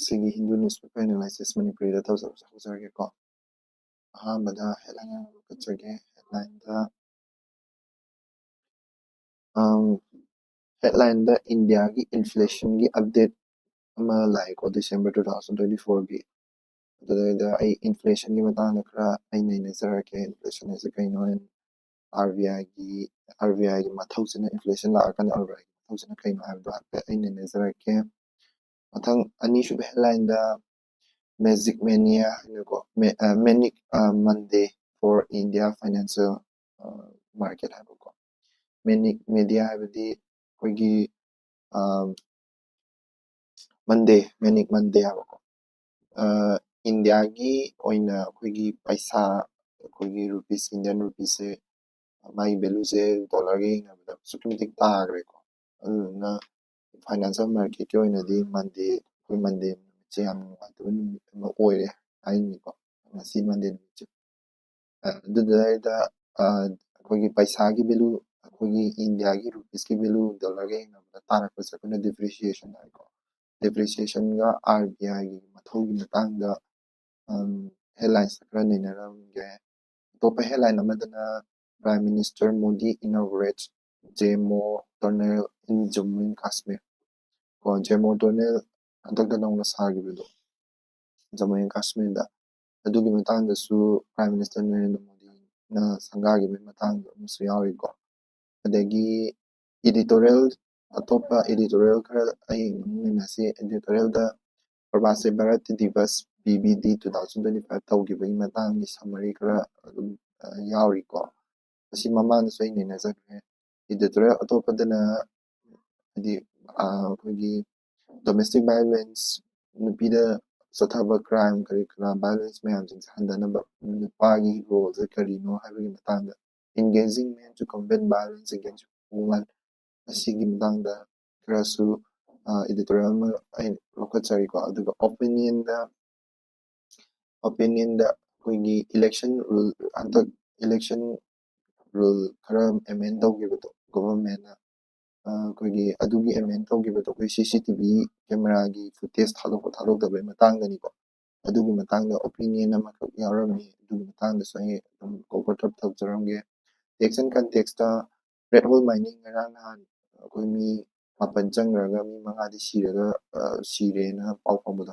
ꯁꯤꯒꯤ Hindu newspaper analysis ꯃꯅꯤꯄꯨꯔꯤꯗ ꯇꯧꯖꯔꯒꯦꯀꯣ ꯑꯍꯥꯟꯕꯗ ꯍꯦꯗꯂꯥꯏꯟ ꯑꯃ ꯂꯧꯈꯠꯆꯒꯦ ꯍꯦꯗꯂꯥꯏꯟꯗ ꯏꯟꯗꯤꯌꯥꯒꯤ ꯏꯟꯐ꯭ꯂꯦꯁꯟꯒꯤ ꯑꯞꯗꯦꯠ ꯑꯃ ꯂꯥꯛꯑꯦꯀꯣ ꯗꯤꯁꯦꯝꯕꯔ 2024ꯒꯤ ꯑꯗꯨꯗꯩꯗ ꯑꯩ ꯏꯟꯐ꯭ꯂꯦꯁꯟꯒꯤ ꯃꯇꯥꯡꯗ ꯈꯔ ꯅꯩꯅꯖꯔꯛꯀꯦ ꯏꯟꯐ꯭ꯂꯦꯁꯟ ꯍꯥꯏꯁꯦ ꯀꯩꯅꯣ RBIꯒꯤ ꯃꯊꯧꯁꯤꯅ ꯏꯟꯐ꯭ꯂꯦꯁꯟ ꯂꯥꯛꯑꯀꯥꯟꯗ RBIꯒꯤ ꯃꯊꯧꯁꯤꯅ ꯀꯩꯅꯣ ꯍꯥꯏꯕꯗꯣ ꯍꯥꯏꯐꯦꯠ ꯑꯩ ꯅꯩꯅꯖꯔꯛꯀꯦ ꯃꯊꯪ ꯑꯅꯤꯁꯨꯕ ꯍꯦꯗꯂꯥꯏꯟꯗ ꯃꯦꯖꯤꯛ ꯃꯦꯅꯤꯌꯥ ꯍꯥꯏꯅꯀꯣ ꯃꯦꯅꯤꯛ ꯃꯟꯗꯦ ꯐꯣꯔ ꯏꯟꯗꯤꯌꯥ ꯐꯥꯏꯅꯥꯟꯁꯤꯌꯦꯜ ꯃꯥꯔꯀꯦꯠ ꯍꯥꯏꯕꯀꯣ ꯃꯦꯅꯤꯛ ꯃꯦꯗꯤꯌꯥ ꯍꯥꯏꯕꯗꯤ ꯑꯩꯈꯣꯏꯒꯤ ꯃꯦꯅꯤꯛ ꯃꯟꯗꯦ ꯍꯥꯏꯕꯀꯣ ꯏꯟꯗꯤꯌꯥꯒꯤ ꯑꯣꯏꯅ ꯑꯩꯈꯣꯏꯒꯤ ꯄꯩꯁꯥ ꯑꯩꯈꯣꯏꯒꯤ ꯔꯨꯄꯤꯁ ꯏꯟꯗꯤꯌꯟ ꯔꯨꯄꯤꯁꯁꯦ ꯃꯥꯒꯤ ꯚꯦꯂꯨꯁꯦ ꯗꯣꯂꯔꯒ ꯌꯦꯡꯅꯕꯗ ꯑꯁꯨꯛꯀꯤ ꯃꯇꯤꯛ ꯇꯥꯈ꯭ꯔꯦꯀꯣ ꯑꯗꯨꯗꯨꯅ ꯐꯥꯏꯅꯥꯟꯁꯤꯌꯦꯜ ꯃꯥꯔꯀꯦꯠꯀꯤ ꯑꯣꯏꯅꯗꯤ ꯑꯩꯈꯣꯏ ꯃꯟꯗꯦ ꯅꯨꯃꯤꯠꯁꯦ ꯌꯥꯝ ꯅꯨꯡꯉꯥꯏꯇꯕ ꯅꯨꯃꯤꯠ ꯑꯃ ꯑꯣꯏꯔꯦ ꯍꯥꯏꯅꯤꯀꯣ ꯉꯁꯤ ꯃꯟꯗꯦ ꯅꯨꯃꯤꯠꯁꯦ ꯑꯗꯨꯗꯩꯗ ꯑꯩꯈꯣꯏꯒꯤ ꯄꯩꯁꯥꯒꯤ ꯚꯦꯂꯨ ꯑꯩꯈꯣꯏꯒꯤ ꯏꯟꯗꯤꯌꯥꯒꯤ ꯔꯨꯄꯤꯁꯀꯤ ꯚꯦꯂꯨ ꯗꯣꯂꯔꯒ ꯌꯦꯡꯅꯕꯗ ꯇꯥꯔꯛꯄꯁꯦ ꯑꯩꯈꯣꯏꯅ ꯗꯤꯄ꯭ꯔꯤꯁꯤꯌꯦꯁꯟ ꯍꯥꯏꯀꯣ ꯗꯤꯄ꯭ꯔꯤꯁꯤꯌꯦꯁꯟꯒ RBIꯒꯤ ꯃꯊꯧꯒꯤ ꯃꯇꯥꯡꯗ ꯍꯦꯗꯂꯥꯏꯟꯁ ꯈꯔ ꯅꯩꯅꯔꯝꯒꯦ ꯑꯇꯣꯞꯄ ꯍꯦꯗꯂꯥꯏꯟ ꯑꯃꯗꯅ Prime Minister Modi inaugurates JMO Tunnel in Jammu and Kashmir ꯀꯣ JMO Tunnel ꯍꯟꯗꯛꯇ ꯅꯧꯅ ꯁꯥꯈꯤꯕꯗꯣ ꯖꯝꯃꯨ ꯑꯦꯟ ꯀꯥꯁꯃꯤꯔꯗ ꯑꯗꯨꯒꯤ ꯃꯇꯥꯡꯗꯁꯨ ꯄ꯭ꯔꯥꯏꯝ ꯃꯤꯅꯤꯁꯇꯔ ꯅꯔꯦꯟꯗ꯭ꯔ ꯃꯣꯗꯤꯅ ꯁꯪꯒꯥꯈꯤꯕꯒꯤ ꯃꯇꯥꯡꯗ ꯑꯃꯁꯨ ꯌꯥꯎꯔꯤꯀꯣ ꯑꯗꯒꯤ ꯑꯇꯣꯞꯄ ꯏꯗꯤꯇꯣꯔꯤꯌꯦꯜ ꯈꯔ ꯑꯩ ꯅꯩꯅꯁꯤ ꯑꯦꯗꯤꯇꯣꯔꯤꯌꯦꯜꯗ ꯄ꯭ꯔꯕꯥꯁꯤ ꯚꯥꯔꯠ ꯗꯤꯕꯁ PBD 2025 ꯇꯧꯈꯤꯕꯒꯤ ꯃꯇꯥꯡꯒꯤ ꯁꯝꯃꯔꯤ ꯈꯔ ꯑꯗꯨꯝ ꯌꯥꯎꯔꯤꯀꯣ ꯑꯁꯤ ꯃꯃꯥꯡꯗꯁꯨ ꯑꯩ ꯅꯩꯅꯖꯈ꯭ꯔꯦꯏꯗꯤꯇꯣꯔꯤꯌꯦꯜ ꯑꯇꯣꯞꯄꯗꯅ ꯍꯥꯏꯗꯤ ꯑꯩꯈꯣꯏꯒꯤ ꯗꯣꯃꯦꯁꯇꯤꯛ ꯚꯥꯏꯑꯣꯂꯦꯟꯁ ꯅꯨꯄꯤꯗ ꯆꯠꯊꯕ ꯀ꯭ꯔꯥꯏꯝ ꯀꯔꯤ ꯀꯔꯥ ꯚꯥꯏꯑꯣꯂꯦꯟꯁ ꯃꯌꯥꯝꯁꯤꯡꯁꯦ ꯍꯟꯊꯅꯕ ꯅꯨꯄꯥꯒꯤ ꯔꯣꯜꯁꯦ ꯀꯔꯤꯅꯣ ꯍꯥꯏꯕꯒꯤ ꯃꯇꯥꯡꯗ engaging men to combat violence against women ꯑꯁꯤꯒꯤ ꯃꯇꯥꯡꯗ ꯈꯔꯁꯨꯏꯗꯤꯇꯣꯔꯤꯌꯦꯜ ꯑꯃ ꯑꯩ ꯂꯧꯈꯠꯆꯔꯤꯀꯣ ꯑꯗꯨꯒ ꯑꯣꯄꯤꯅꯤꯌꯟꯗ ꯑꯩꯈꯣꯏꯒꯤ ꯏꯂꯦꯛꯁꯟ ꯔꯨꯜ ꯍꯟꯗꯛ ꯏꯂꯦꯛꯁꯟ ꯔꯨꯜ ꯈꯔ ꯑꯦꯃꯦꯟ ꯇꯧꯈꯤꯕꯗꯣ ꯒꯣꯚꯔꯟꯃꯦꯟꯠꯅ ꯑꯩꯈꯣꯏꯒꯤ ꯑꯗꯨꯒꯤ ꯑꯦꯃꯦꯟ ꯇꯧꯈꯤꯕꯗꯣ ꯑꯩꯈꯣꯏ CCTV ꯀꯦꯃꯦꯔꯥꯒꯤ ꯐꯨꯇꯦꯖ ꯊꯥꯗꯣꯛꯇꯕꯒꯤ ꯃꯇꯥꯡꯗꯅꯤꯀꯣ ꯑꯗꯨꯒꯤ ꯃꯇꯥꯡꯗ ꯑꯣꯄꯤꯅꯤꯌꯟ ꯑꯃꯈꯛ ꯌꯥꯎꯔꯝꯃꯤ ꯑꯗꯨꯒꯤ ꯃꯇꯥꯡꯗꯁꯨ ꯑꯩ ꯑꯗꯨꯝ ꯀꯣꯚꯔ ꯑꯞ ꯇꯧꯖꯔꯝꯒꯦ ꯇꯦꯛꯁ ꯑꯦꯟ ꯀꯟꯇꯦꯛꯁꯇ ꯔꯦꯠ ꯍꯣꯜ ꯃꯥꯏꯅꯤꯡ ꯉꯔꯥꯡ ꯅꯍꯥꯟ ꯑꯩꯈꯣꯏ ꯃꯤ 7 ꯆꯪꯈ꯭ꯔꯒ ꯃꯤ 5ꯗꯤ ꯁꯤꯔꯦꯅ ꯄꯥꯎ ꯐꯪꯕꯗꯣ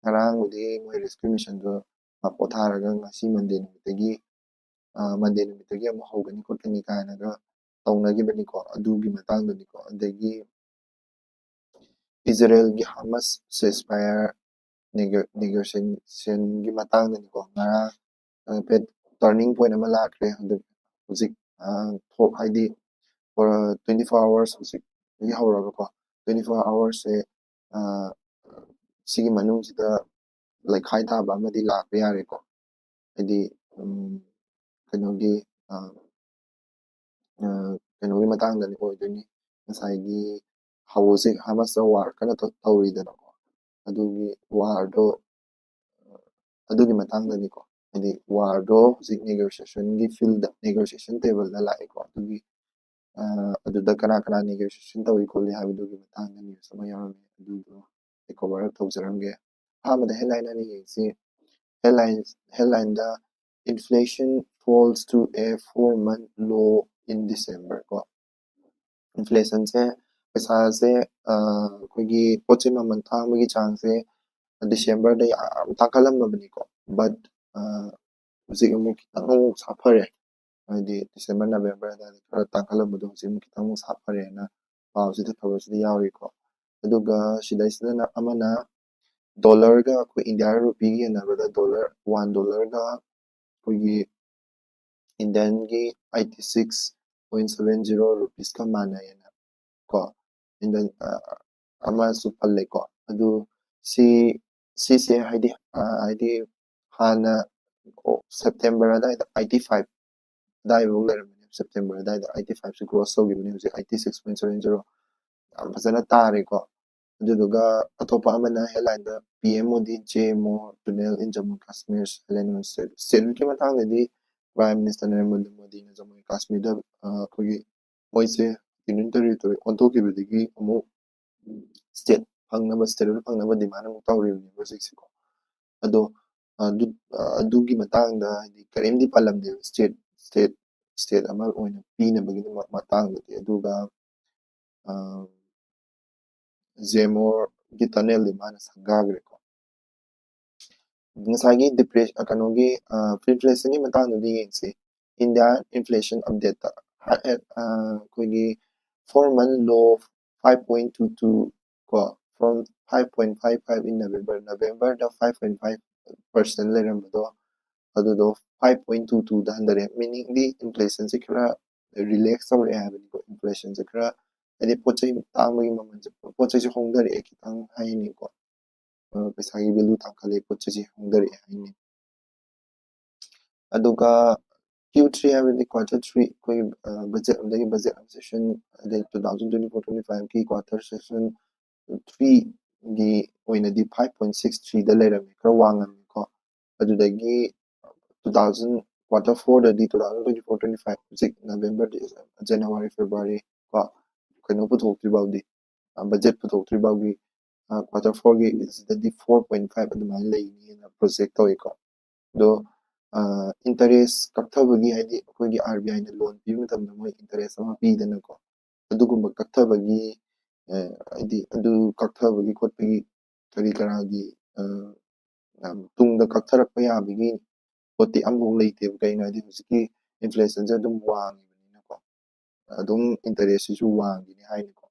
ꯉꯔꯥꯡꯕꯨꯗꯤ ꯃꯣꯏ ꯔꯦꯁꯀ꯭ꯌꯨ ꯃꯤꯁꯟꯗꯣ ꯄꯣꯊꯥꯔꯒ ꯉꯁꯤ ꯃꯟꯗꯦ ꯅꯨꯃꯤꯠꯇꯒꯤ ꯑꯃꯨꯛ ꯍꯧꯒꯅꯤ ꯈꯣꯠꯀꯅꯤ ꯀꯥꯏꯅꯒ ꯇꯧꯅꯈꯤꯕꯅꯤꯀꯣ ꯑꯗꯨꯒꯤ ꯃꯇꯥꯡꯗꯅꯤꯀꯣ ꯑꯗꯒꯤ ꯏꯖꯔꯦꯜꯒꯤ ꯍꯥꯃꯁ ꯁꯦꯁꯐꯥꯌꯔ ꯅꯦꯒꯣꯁꯤꯌꯦꯁꯟꯒꯤ ꯃꯇꯥꯡꯗꯅꯤꯀꯣ ꯉꯔꯥꯡ ꯇꯔꯅꯤꯡ ꯄꯣꯏꯟꯠ ꯑꯃ ꯂꯥꯛꯈ꯭ꯔꯦ ꯍꯧꯖꯤꯛ ꯍꯥꯏꯗꯤ 24 hours ꯍꯧꯖꯤꯛꯇꯒꯤ ꯍꯧꯔꯒꯀꯣ 24 hours ꯁꯤꯒꯤ ꯃꯅꯨꯡꯁꯤꯗ ꯂꯩꯈꯥꯏ ꯊꯥꯕ ꯑꯃꯗꯤ ꯂꯥꯛꯄ ꯌꯥꯔꯦꯀꯣ ꯍꯥꯏꯗꯤ ꯀꯩꯅꯣꯒꯤ ꯃꯇꯥꯡꯗꯅꯤ ꯑꯣꯏꯗꯣꯏꯅꯤ ꯉꯁꯥꯏꯒꯤ ꯍꯧꯖꯤꯛ ꯍꯥꯃꯁꯇ ꯋꯥꯔ ꯀꯟꯅ ꯇꯧꯔꯤꯗꯅꯀꯣ ꯑꯗꯨꯒꯤ ꯋꯥꯔꯗꯣ ꯑꯗꯨꯒꯤ ꯃꯇꯥꯡꯗꯅꯤꯀꯣ ꯍꯥꯏꯗꯤ ꯋꯥꯔꯗꯣ ꯍꯧꯖꯤꯛ ꯅꯦꯒꯣꯁꯤꯌꯦꯁꯟꯒꯤ ꯐꯤꯜꯗ ꯅꯦꯒꯣꯁꯤꯌꯦꯁꯟ ꯇꯦꯕꯜꯗ ꯂꯥꯛꯑꯦꯀꯣ ꯑꯗꯨꯗ ꯀꯅꯥ ꯅꯦꯒꯣꯁꯤꯌꯦꯁꯟ ꯇꯧꯏ ꯈꯣꯠꯂꯤ ꯍꯥꯏꯕꯗꯨꯒꯤ ꯃꯇꯥꯡꯗ ꯅ꯭ꯌꯨꯁ ꯑꯃ ꯌꯥꯎꯔꯝꯃꯤ ꯑꯗꯨꯗꯣ ꯑꯩ ꯀꯣꯚꯔ ꯑꯞ ꯇꯧꯖꯔꯝꯒꯦ ꯑꯍꯥꯟꯕꯗ ꯍꯦꯗꯂꯥꯏꯟ ꯑꯅꯤ ꯌꯦꯡꯁꯤ ꯍꯦꯗꯂꯥꯏꯟꯗ inflation falls to a 4-month low in December ꯀꯣ ꯏꯟꯐ꯭ꯂꯦꯁꯟꯁꯦ ꯄꯩꯁꯥꯁꯦ ꯑꯩꯈꯣꯏꯒꯤ ꯄꯣꯠ ꯆꯩ ꯃꯃꯜ ꯇꯥꯡꯕꯒꯤ ꯆꯥꯡꯁꯦ ꯗꯤꯁꯦꯝꯕꯔꯗ ꯌꯥꯝ ꯇꯥꯡꯈꯠꯂꯝꯃꯕꯅꯤꯀꯣ ꯕꯠ ꯍꯧꯖꯤꯛ ꯈꯤꯇꯪ ꯑꯃꯨꯛ ꯁꯥꯐꯔꯦ ꯍꯥꯏꯗꯤ ꯗꯤꯁꯦꯝꯕꯔ ꯅꯕꯦꯝꯕꯔ ꯑꯗꯨꯋꯥꯏꯗ ꯈꯔ ꯇꯥꯡꯈꯠꯂꯝꯕꯗꯣ ꯍꯧꯖꯤꯛ ꯈꯤꯇꯪ ꯑꯃꯨꯛ ꯁꯥꯐꯔꯦꯅ ꯄꯥꯎꯁꯤꯗ ꯈꯕꯔꯁꯤꯗ ꯌꯥꯎꯔꯤꯀꯣ ꯑꯗꯨꯒ ꯁꯤꯗꯩꯁꯤꯗꯅ ꯑꯃꯅ ꯗꯣꯂꯔꯒ ꯑꯩꯈꯣꯏ ꯏꯟꯗꯤꯌꯥ ꯔꯨꯄꯤꯒ ꯌꯦꯟꯅꯕꯗ $1ꯒ ꯑꯩꯈꯣꯏꯒꯤ ꯏꯟꯗꯤꯌꯟꯒꯤ 86.70 ꯔꯨꯄꯤꯁꯀ ꯃꯥꯟꯅꯩꯅ ꯀꯣ ꯑꯃꯁꯨ ꯄꯜꯂꯦꯀꯣ ꯑꯗꯨ ꯁꯤꯁꯦ ꯍꯥꯏꯗꯤ ꯍꯥꯟꯅ ꯁꯦꯞꯇꯦꯝꯕꯔ ꯑꯗꯥꯏꯗ 85 ꯑꯗꯥꯏꯐꯥꯎ ꯂꯩꯔꯝꯕꯅꯦ ꯁꯦꯞꯇꯦꯝꯕꯔ ꯑꯗꯥꯏꯗ 85ꯁꯦ ꯀ꯭ꯔꯣꯁ ꯇꯧꯈꯤꯕꯅꯦ ꯍꯧꯖꯤꯛ 86.70 ꯌꯥꯝ ꯐꯖꯅ ꯇꯥꯔꯦꯀꯣ ꯑꯗꯨꯗꯨꯒ ꯑꯇꯣꯞꯄ ꯑꯃꯅ ꯍꯦꯗꯂꯥꯏꯟꯗ PM Modi JMO Tunnel in Jammu and Kashmir ꯁ꯭ꯇꯦꯠꯀꯤ ꯃꯇꯥꯡꯗꯗꯤ ꯄ꯭ꯔꯥꯏꯝ ꯃꯤꯅꯤꯁꯇꯔ ꯅꯔꯦꯟꯗ꯭ꯔ ꯃꯣꯗꯤꯅ ꯖꯝꯃꯨ ꯑꯦꯟ ꯀꯥꯁꯃꯤꯔꯗ ꯑꯩꯈꯣꯏꯒꯤ ꯃꯣꯏꯁꯦ ꯌꯨꯅꯤꯌꯟ ꯇꯦꯔꯤꯇꯣꯔꯤ ꯑꯣꯟꯊꯣꯛꯈꯤꯕꯗꯒꯤ ꯑꯃꯨꯛ ꯁ꯭ꯇꯦꯠ ꯐꯪꯅꯕ ꯁ꯭ꯇꯦꯔꯣꯏꯗ ꯐꯪꯅꯕ ꯗꯤꯃꯥꯟ ꯑꯃꯨꯛ ꯇꯧꯔꯤꯕꯅꯦꯕ ꯍꯧꯖꯤꯛꯁꯦꯀꯣ ꯑꯗꯣ ꯑꯗꯨꯒꯤ ꯃꯇꯥꯡꯗ ꯍꯥꯏꯗꯤ ꯀꯔꯤꯝꯇ ꯄꯜꯂꯝꯗꯦꯕ ꯁ꯭ꯇꯦꯠ ꯑꯃ ꯑꯣꯏꯅ ꯄꯤꯅꯕꯒꯤ ꯃꯇꯥꯡꯗꯗꯤ ꯑꯗꯨꯒ ꯖꯦꯃꯣꯔꯒꯤ ꯇꯅꯦꯜꯗꯤ ꯃꯥꯅ ꯁꯪꯒꯥꯈ꯭ꯔꯦꯀꯣ ꯉꯁꯥꯏꯒꯤ ꯀꯩꯅꯣꯒꯤ ꯏꯟꯐ꯭ꯂꯦꯁꯟꯒꯤ ꯃꯇꯥꯡꯗꯨꯗꯤ ꯌꯦꯡꯁꯤ ꯏꯟꯗꯤꯌꯥ ꯏꯟꯐ꯭ꯂꯦꯁꯟ ꯑꯞꯗꯦꯠꯇ ꯑꯩꯈꯣꯏꯒꯤ 4-month ꯂꯣ 5.22 ꯀꯣ from 5.55 in Novemberꯗ 5.5% ꯂꯩꯔꯝꯕꯗꯣ ꯑꯗꯨꯗꯣ 5.22ꯗ ꯍꯟꯊꯔꯛꯑꯦ ꯃꯤꯅꯤꯡꯗꯤ ꯏꯟꯐ꯭ꯂꯦꯁꯟꯁꯦ ꯈꯔ ꯔꯤꯂꯦꯛꯁ ꯇꯧꯔꯛꯑꯦ ꯍꯥꯏꯕꯅꯤꯀꯣ ꯏꯟꯐ꯭ꯂꯦꯁꯟꯁꯦ ꯈꯔ ꯍꯥꯏꯗꯤ ꯄꯣꯠ ꯆꯩ ꯇꯥꯡꯕꯒꯤ ꯃꯃꯜꯁꯦ ꯄꯣꯠ ꯆꯩꯁꯦ ꯍꯣꯡꯊꯔꯛꯑꯦ ꯈꯤꯇꯪ ꯍꯥꯏꯅꯤꯀꯣ ꯄꯩꯁꯥꯒꯤ ꯚꯦꯂꯨ ꯇꯥꯡꯈꯠꯂꯦ ꯄꯣꯠ ꯆꯩꯁꯦ ꯍꯣꯡꯊꯔꯛꯑꯦ ꯍꯥꯏꯅꯤ ꯑꯗꯨꯒ Q3 ꯍꯥꯏꯕꯗꯤ ꯀ꯭ꯋꯥꯇꯔ 3 ꯑꯩꯈꯣꯏꯒꯤ ꯕꯖꯦꯠ ꯑꯃꯗꯒꯤ ꯕꯖꯦꯠ ꯁꯦꯁꯟ ꯑꯗꯩ 2024-25ꯒꯤ ꯀ꯭ꯋꯥꯇꯔ ꯁꯦꯁꯟ 3ꯒꯤ ꯑꯣꯏꯅꯗꯤ 5.63ꯗ ꯂꯩꯔꯝꯃꯤ ꯈꯔ ꯋꯥꯡꯉꯝꯃꯤꯀꯣ ꯑꯗꯨꯗꯒꯤ ꯀ꯭ꯋꯥꯇꯔ 4ꯗꯗꯤ 2024-25 ꯍꯧꯖꯤꯛ ꯅꯕꯦꯝꯕꯔ ꯖꯅꯋꯥꯔꯤ ꯐꯦꯕ꯭ꯔꯨꯋꯥꯔꯤ ꯀꯣ ꯀꯩꯅꯣ ꯄꯨꯊꯣꯛꯇ꯭ꯔꯤ ꯐꯥꯎꯗꯤ ꯕꯖꯦꯠ ꯄꯨꯊꯣꯛꯇ꯭ꯔꯤ ꯐꯥꯎꯒꯤ ꯀ꯭ꯋꯥꯇꯔ 4ꯒꯤ ꯁꯤꯗꯗꯤ 4.5 ꯑꯗꯨꯃꯥꯏꯅ ꯂꯩꯅꯤꯅ ꯄ꯭ꯔꯣꯖꯦꯛ ꯇꯧꯏꯀꯣ ꯑꯗꯣ ꯏꯟꯇꯔꯦꯁ ꯀꯛꯊꯕꯒꯤ ꯍꯥꯏꯗꯤ ꯑꯩꯈꯣꯏꯒꯤ RBIꯅ ꯂꯣꯟ ꯄꯤꯕ ꯃꯇꯝꯗ ꯃꯣꯏ ꯏꯟꯇꯔꯦꯁ ꯑꯃ ꯄꯤꯗꯅꯀꯣ ꯑꯗꯨꯒꯨꯝꯕ ꯀꯛꯊꯕꯒꯤ ꯍꯥꯏꯗꯤ ꯑꯗꯨ ꯀꯛꯊꯕꯒꯤ ꯈꯣꯠꯄꯒꯤ ꯀꯔꯤ ꯀꯔꯥꯒꯤ ꯇꯨꯡꯗ ꯀꯛꯊꯔꯛꯄ ꯌꯥꯕꯒꯤ ꯄꯣꯠꯇꯤ ꯑꯃꯐꯥꯎ ꯂꯩꯇꯦꯕ ꯀꯩꯅꯣ ꯍꯥꯏꯗꯤ ꯍꯧꯖꯤꯛꯀꯤ ꯏꯟꯐ꯭ꯂꯦꯁꯟꯁꯦ ꯑꯗꯨꯝ ꯋꯥꯡꯉꯤꯕꯅꯤꯅꯀꯣ ꯑꯗꯨꯝ ꯏꯟꯇꯔꯦꯁꯁꯤꯁꯨ ꯋꯥꯡꯈꯤꯅꯤ ꯍꯥꯏꯅꯤꯀꯣ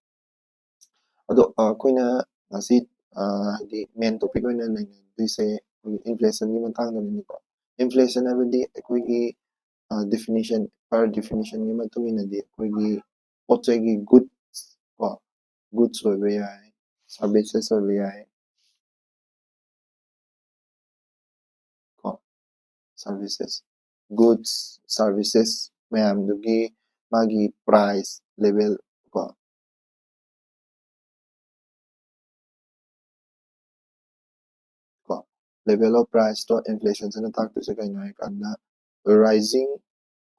ꯑꯗꯣ ꯑꯩꯈꯣꯏꯅ ꯉꯁꯤ ꯍꯥꯏꯗꯤ ꯃꯦꯟ ꯇꯣꯄꯤꯛ ꯑꯣꯏꯅ ꯅꯩꯅꯗꯣꯏꯁꯦ ꯑꯩꯈꯣꯏꯒꯤ ꯏꯟꯐ꯭ꯂꯦꯁꯟꯒꯤ ꯃꯇꯥꯡꯗꯅꯤꯀꯣ ꯏꯟꯐ꯭ꯂꯦꯁꯟ ꯍꯥꯏꯕꯗꯤ ꯑꯩꯈꯣꯏꯒꯤ ꯗꯤꯐꯤꯅꯤꯁꯟ ꯄꯔ ꯗꯤꯐꯤꯅꯤꯁꯟꯒꯤ ꯃꯇꯨꯡ ꯏꯟꯅꯗꯤ ꯑꯩꯈꯣꯏꯒꯤ ꯄꯣꯠ ꯆꯩꯒꯤ ꯒꯨꯗꯁ ꯀꯣ ꯒꯨꯗꯁ ꯑꯣꯏꯕ ꯌꯥꯏ ꯁꯥꯔꯚꯤꯁꯦꯁ ꯑꯣꯏꯕ ꯌꯥꯏ ꯀꯣ ꯁꯥꯔꯚꯤꯁꯦꯁ ꯒꯨꯗꯁ ꯁꯥꯔꯚꯤꯁꯦꯁ ꯃꯌꯥꯝꯗꯨꯒꯤ ꯃꯥꯒꯤ ꯄ꯭ꯔꯥꯏꯁ ꯂꯦꯚꯦꯜ ꯀꯣ level of price to inflation sina taktuse kaino hai kanna rising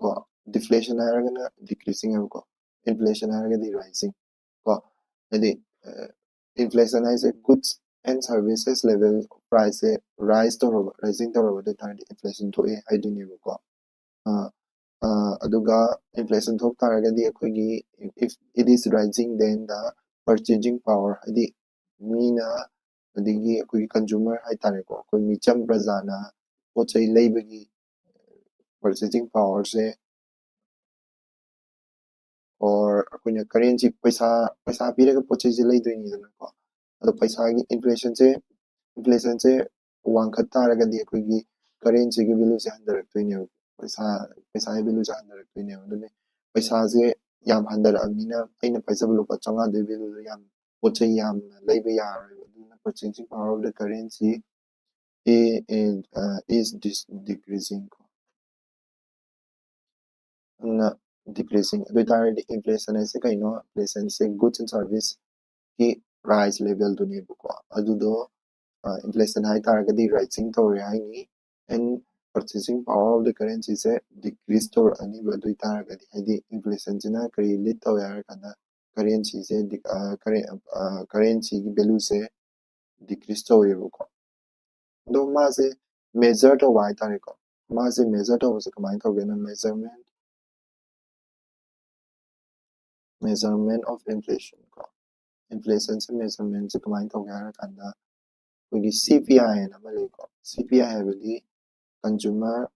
ko deflation haragana decreasing hai ko inflation haragadi rising ko edi inflation is a goods and services level price rise to rising to the time inflation to hai duni ko aduga inflation thok taragadi akoigi if it is rising then the purchasing power edi mina ꯑꯗꯒꯤ ꯑꯩꯈꯣꯏꯒꯤ consumer ꯍꯥꯏꯇꯥꯔꯦꯀꯣ ꯑꯩꯈꯣꯏ ꯃꯤꯆꯝ ꯄ꯭ꯔꯖꯥꯅ ꯄꯣꯠ ꯆꯩ ꯂꯩꯕꯒꯤ ꯄꯔꯆꯦꯖꯤꯡ ꯄꯥꯋꯔꯁꯦ or ꯑꯩꯈꯣꯏꯅ currency ꯄꯩꯁꯥ ꯄꯤꯔꯒ ꯄꯣꯠ ꯆꯩꯁꯦ ꯂꯩꯗꯣꯏꯅꯤꯗꯅꯀꯣ ꯑꯗꯣ ꯄꯩꯁꯥꯒꯤ ꯏꯟꯐ꯭ꯂꯦꯁꯟꯁꯦ ꯋꯥꯡꯈꯠ ꯇꯥꯔꯒꯗꯤ ꯑꯩꯈꯣꯏꯒꯤ ꯀꯔꯦꯟꯁꯤꯒꯤ ꯚꯦꯂꯨꯁꯦ ꯍꯟꯊꯔꯛꯇꯣꯏꯅꯦꯕ ꯄꯩꯁꯥꯒꯤ ꯚꯦꯂꯨꯁꯦ ꯍꯟꯊꯔꯛꯇꯣꯏꯅꯦꯕ ꯑꯗꯨꯅ ꯄꯩꯁꯥꯁꯦ ꯌꯥꯝ ꯍꯟꯊꯔꯛꯑꯕꯅꯤ나 ꯑꯩꯅ ꯄꯥꯏꯖꯕ ꯂꯨꯄꯥ 500ꯗꯨꯒꯤ ꯚꯦꯂꯨꯗꯣ ꯌꯥꯝ ꯄꯣꯠ ꯆꯩ ꯌꯥꯝꯅ ꯂꯩꯕ ꯌꯥꯔꯣꯏꯕ ꯑꯗꯨꯅ purchasing power of the currency is decreasing decreasing ꯑꯗꯨ ꯑꯣꯏꯇꯥꯔꯗꯤ inflation ꯍꯥꯏꯁꯦ ꯀꯩꯅꯣ inflationꯁꯦ goods and service ꯒꯤ price level ꯗꯨꯅꯦꯕꯀꯣ ꯑꯗꯨꯗꯣ inflation ꯍꯥꯏꯇꯥꯔꯒꯗꯤ rising ꯇꯧꯔꯦ ꯍꯥꯏꯅꯤ and purchasing power of the currency say decrease ꯇꯧꯔꯛꯑꯅꯤꯕ ꯑꯗꯨ ꯑꯣꯏꯇꯥꯔꯒꯗꯤ ꯍꯥꯏꯗꯤ inflation ꯁꯤꯅ ꯀꯔꯤ lead ꯇꯧꯋꯦ ꯍꯥꯏꯔꯀꯥꯟꯗ ꯀꯔꯦꯟꯁꯤꯒꯤ ꯚꯦꯂꯨꯁꯦ decrease ꯇꯧꯋꯦꯕꯀꯣ ꯑꯗꯣ ꯃꯥꯁꯦ ꯃꯦꯖꯔ ꯇꯧꯕ ꯍꯥꯏꯇꯥꯔꯦꯀꯣ ꯃꯥꯁꯦ ꯃꯦꯖꯔ ꯇꯧꯕꯁꯦ ꯀꯃꯥꯏꯅ ꯇꯧꯒꯦꯅ measurement of inflation ꯀꯣ inflationꯁꯦ measurementꯁꯦ ꯀꯃꯥꯏꯅ ꯇꯧꯒꯦ ꯍꯥꯏꯔꯀꯥꯟꯗ ꯑꯩꯈꯣꯏꯒꯤ CPI ꯍꯥꯏꯅ ꯑꯃ ꯂꯩꯀꯣ CPI ꯍꯥꯏꯕꯗꯤ consumer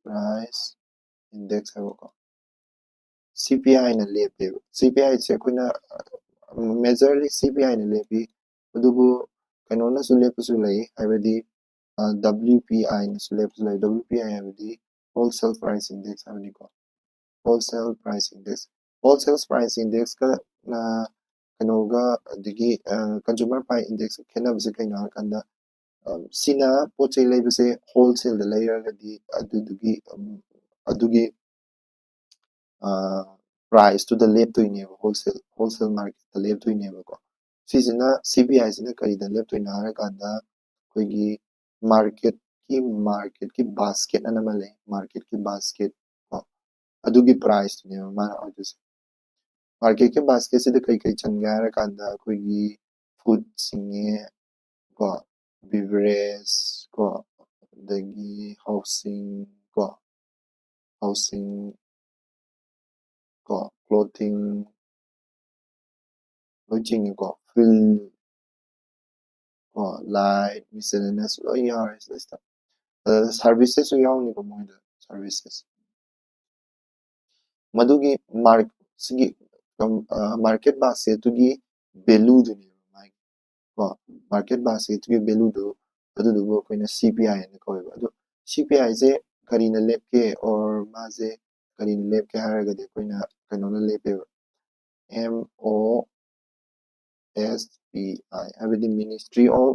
price index ꯍꯥꯏꯕꯀꯣ CPI ꯅ ꯂꯦꯞꯄꯦꯕ CPI ꯁꯦ ꯑꯩꯈꯣꯏꯅ ꯃꯦꯖꯔꯂꯤ CPI ꯅ ꯂꯦꯞꯄꯤ ꯑꯗꯨꯕꯨ ꯀꯩꯅꯣꯅꯁꯨ ꯂꯦꯞꯄꯁꯨ ꯂꯩ ꯍꯥꯏꯕꯗꯤ WPI ꯅꯁꯨ ꯂꯦꯞꯄꯁꯨ ꯂꯩ WPI ꯍꯥꯏꯕꯗꯤ wholesale price index ꯍꯥꯏꯕꯅꯤꯀꯣ wholesale price index ꯀ ꯀꯩꯅꯣꯒ ꯑꯗꯒꯤ consumer price index ꯈꯦꯠꯅꯕꯁꯦ ꯀꯩꯅꯣ ꯍꯥꯏꯔꯀꯥꯟꯗ ꯁꯤꯅ ꯄꯣꯠ ꯆꯩ ꯂꯩꯕꯁꯦ ꯍꯣꯜꯁꯦꯜꯗ ꯂꯩꯔꯒꯗꯤ ꯑꯗꯨꯒꯤ ꯄ꯭ꯔꯥꯏꯁꯇꯨꯗ ꯂꯦꯞꯇꯣꯏꯅꯦꯕ ꯍꯣꯜꯁꯦꯜ ꯃꯥꯔꯀꯦꯠꯇ ꯂꯦꯞꯇꯣꯏꯅꯦꯕꯀꯣ ꯁꯤꯁꯤꯅ CPI ꯁꯤꯅ ꯀꯔꯤꯗ ꯂꯦꯞꯇꯣꯏꯅꯣ ꯍꯥꯏꯔꯀꯥꯟꯗ ꯑꯩꯈꯣꯏꯒꯤ ꯃꯥꯔꯀꯦꯠꯀꯤ ꯕꯥꯁꯀꯦꯠ ꯑꯅ ꯑꯃ ꯂꯩ ꯃꯥꯔꯀꯦꯠꯀꯤ ꯕꯥꯁꯀꯦꯠ ꯀꯣ ꯑꯗꯨꯒꯤ ꯄ꯭ꯔꯥꯏꯁꯇꯨꯅꯦꯕ ꯃꯥꯅ ꯑꯣꯏꯗꯣꯏꯁꯦ ꯃꯥꯔꯀꯦꯠꯀꯤ ꯕꯥꯁꯀꯦꯠꯁꯤꯗ ꯀꯩ ꯆꯟꯒꯦ ꯍꯥꯏꯔꯀꯥꯟꯗ ꯑꯩꯈꯣꯏꯒꯤ ꯐꯨꯗ ꯆꯤꯡꯉꯦ ꯀꯣ ꯕꯤꯚꯔꯦꯖ ꯀꯣ ꯑꯗꯒꯤ ꯍꯥꯎꯁꯤꯡ ꯀꯣ ꯀ꯭ꯂꯣꯊꯤꯡ lối trình của fill của light miscellaneous lối yaw system services so yaw ni ko mo da services madugi market basket to gi value du ni mai ko market basket to gi value du adu du ko na CPI ni ko ba adu CPI je kari na lepke or ma je kari na lepke haraga de ko na kano na lepe MOSPI habidi Ministry of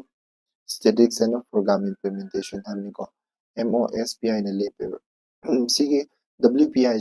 Statistics and Program Implementation hamni ko MOSPI na lepe sige WPI